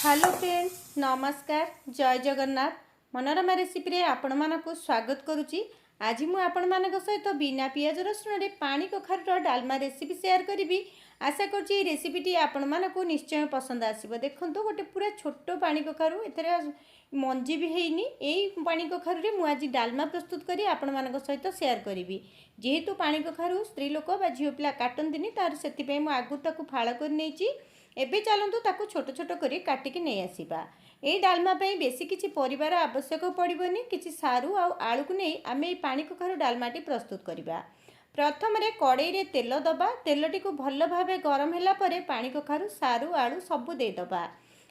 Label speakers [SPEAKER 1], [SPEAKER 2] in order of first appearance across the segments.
[SPEAKER 1] Hello friends, नमस्कार। जय Jagannath. Manorama recipe आपण मानक स्वागत करुच्ची। आज मु आपण मानक सहित बिना पियाज रसुण पानी कखारूर डालमा रेसिपी शेयर करी। आशा करुच्ची रेसिपीटी आपण मानक निश्चय पसंद आसो। देखो गोटे पूरा छोट पानी कखारू ए मंजी भी हैनी। यही पानी कखारू मु आज डालमा प्रस्तुत करी आपण मानक सहित शेयर करी। जेहेतु पानी कखारू स्त्री लोक बा झील पिला काटती तार से आगु ताकू फाड़ कर नहीं। एबे चलतु ताकू छोट छोट करी काटिकी नहीं आसीबा। एई डालमा पई बेसी किछि परिबार आवश्यक पड़िबनी। किछि सारू आ आलू को नहीं आमे एई पानी कखारू डालमाटी प्रस्तुत करिबा। प्रथम रे कड़ाई रे तेल दबा। तेलटी को भल भाबे गरम होला परे पानी कखारू सारू आलू सबु दे दबा।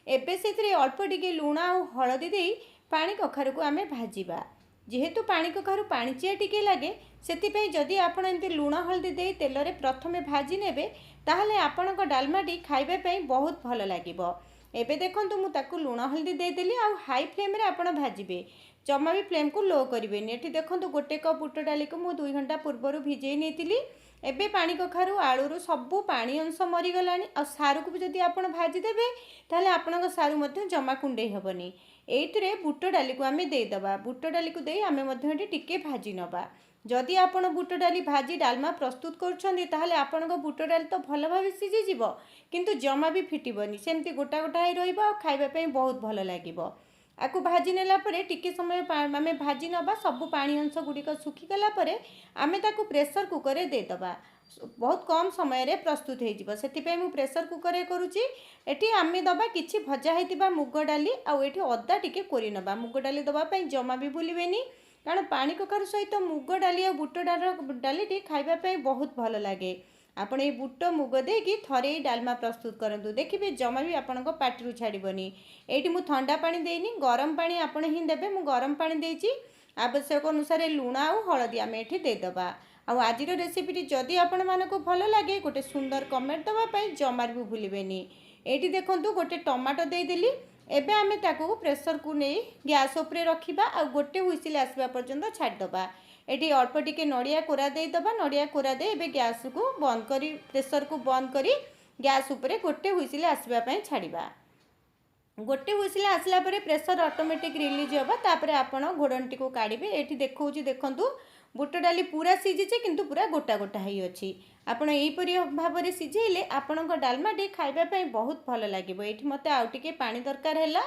[SPEAKER 1] एबे सेथिरे अल्प टिके लूण आ हळदी देई पानी कखारू को आमे भाजिबा। जेहेतु पानी कखारू पाणीचिया टिके लगे से जदि आपण एमती लूण हल्दी दे तेल रे प्रथमे भाजी नेबे ताहले आपणक डालमाटी खाइबा पई बहुत भल लागिबो। एबे देखंतु मु ताकू लूण हल्दी दे देली आ हाई फ्लेम रे आपण भाजिबे। जमा भी फ्लेम को लो करिवेनी। एठी देखंतु गोटे कप बुट डाली को मु 2 घंटा पूर्वरु भिजेई नेतिली। एबे पानी कखारू आलूरु सबु पानी अंश मरी गलानी। आ सारू को भी जदि आपण भाजी देबे ताहले आपणक सारू मध्ये जमा कुंडे हेबनी। एइथिरे बुट डाली को आमे दे दबा। बुट डाली को देई आमे मध्ये टिके भाजी नबा। जदि आपण बुट डाली भाजी डालमा प्रस्तुत करुछंदी ताहले आपणक बुट डाली तो भल भाबे सिझी जिवो किंतु जमा भी फिटिबनी। सेमती गोटा गोटा ही रहिबो आ खाइबा पई बहुत भल लागिबो। आकु भाजी नेला परे टिके समय आमे भाजी नबा। सबु पानी अंश गुडी को सुखी गला परे आमे ताकु प्रेशर कुकर रे दे दबा। बहुत कम समय रे प्रस्तुत हे जिवो। सेति पई मु प्रेशर कुकर रे करूची। एठी आमे दबा किछि भजा हेतिबा मुग डाली आ एठी अदा टिके कोरि नबा। मुग डाली दबा पई जमा भी भूलिबेनी कारण पानी कखारू सहित मुग डाली और बुट डाली खाइबा बहुत भल लगे। आपण ये बुट मुग देकी थरे डालमा प्रस्तुत करंतु। देखिबे जमा भी आपण पाटिरु छाड़बनी। एठी मु ठंडा पानी देनी गरम पानी आपण ही देबे। मु गरम पानी देची। आवश्यक अनुसार लूण आ हळदी आमे एठी दे दबा। आ आजिर रेसिपीटी जदि आपण मानको भल लागे गोटे सुंदर कमेंट दबा पई जमार भी भूलिबेनी। एठी देखंतु गोटे टमाटो दे देली। एबे आमे ताकू प्रेशर को नहीं गैस उपरे रखिबा आ गोटे हुइसिल आसबा पर्यंत छाड़ दबा। एठी अल्प टिके नड़िया कोरा दे दबा। नड़िया कोरा दे एबे गैस को बंद करी प्रेशर को बंद करी गैस उपरे गोटे हुइसिल आसबा पई छाड़िबा। गोटे हुइसिल आसला परे प्रेशर ऑटोमेटिक रिलीज होबा। तापरे आपण घोड़नटी को काढिबे। एठी देखौची देखंतु बुट डाली पूरा सिझिचे किंतु पूरा गोटा गोटा हेई अछि। आपण एहीपरि भाबरे सिझेइले आपणक डालमाटी खाइबा पई बहुत भल लागिबो। एठी मते आउ टिके पानी दरकार हैला।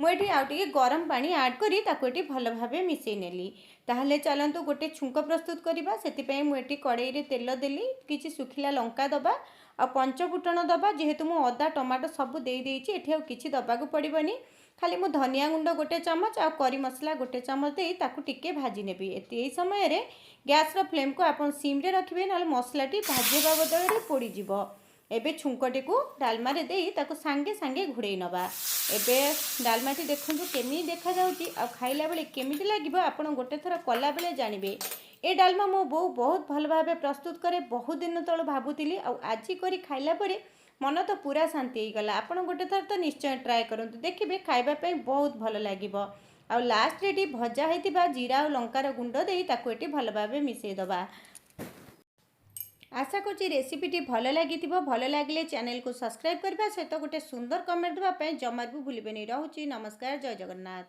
[SPEAKER 1] मु एठी आउ टिके गरम पानी ऐड करी ताको एठी भल भाबे मिसेई नेली। ताहले चलंतु गोटे छुंक प्रस्तुत करिबा। सेति पई मु एठी कड़ाई रे तेल देली। किछि सुखिला लंका दबा आ पंच फुटण दबा। जेहेतु मु अदा टमाटो सब देई देइछि एठी आ किछि दबाकू पड़िबनी। खाली मु धनिया गुंड गोटे चमच आ करी मसला गोटे चमच देई ताकू टिके भाजी नेबी। एई समय रे गैस रो फ्लेम को आपण सिम रे रखिबे नाले मसलाटी भाजीबा बदल रे पोड़ी जिवो। एबे छुंकटी को डालमा रे देई ताकू सांगे सांगे घुड़ेई नबा। एबे डालमाटी देखंतु केमी देखा जाउची आ खाइला बेले केमिति लागिबो आपण गोटे थरा कला बेले जानिबे। ए डालमा मो बो बहुत भल भाबे प्रस्तुत करे। बहुत दिन तळ भाबुतिली आ आजि करी खाइला परे मन तो पूरा शांति हो गला। आपण गोटे थर तो निश्चय ट्राए करंतु। देखिबे खाइबा पई बहुत भल लागिबो। आ लास्ट रे भजा हेतिबा जीरा और लंकार गुंड देई ताको एटी भल भाबे मिसेई दबा। आशा करछि रेसिपीटी भल लागिथिबो। भल लागले चैनल को सब्सक्राइब करबा सहित गोटे सुंदर कमेंट दबा पई जमार भी भूलिबेनी। रहउची नमस्कार। जय जगन्नाथ।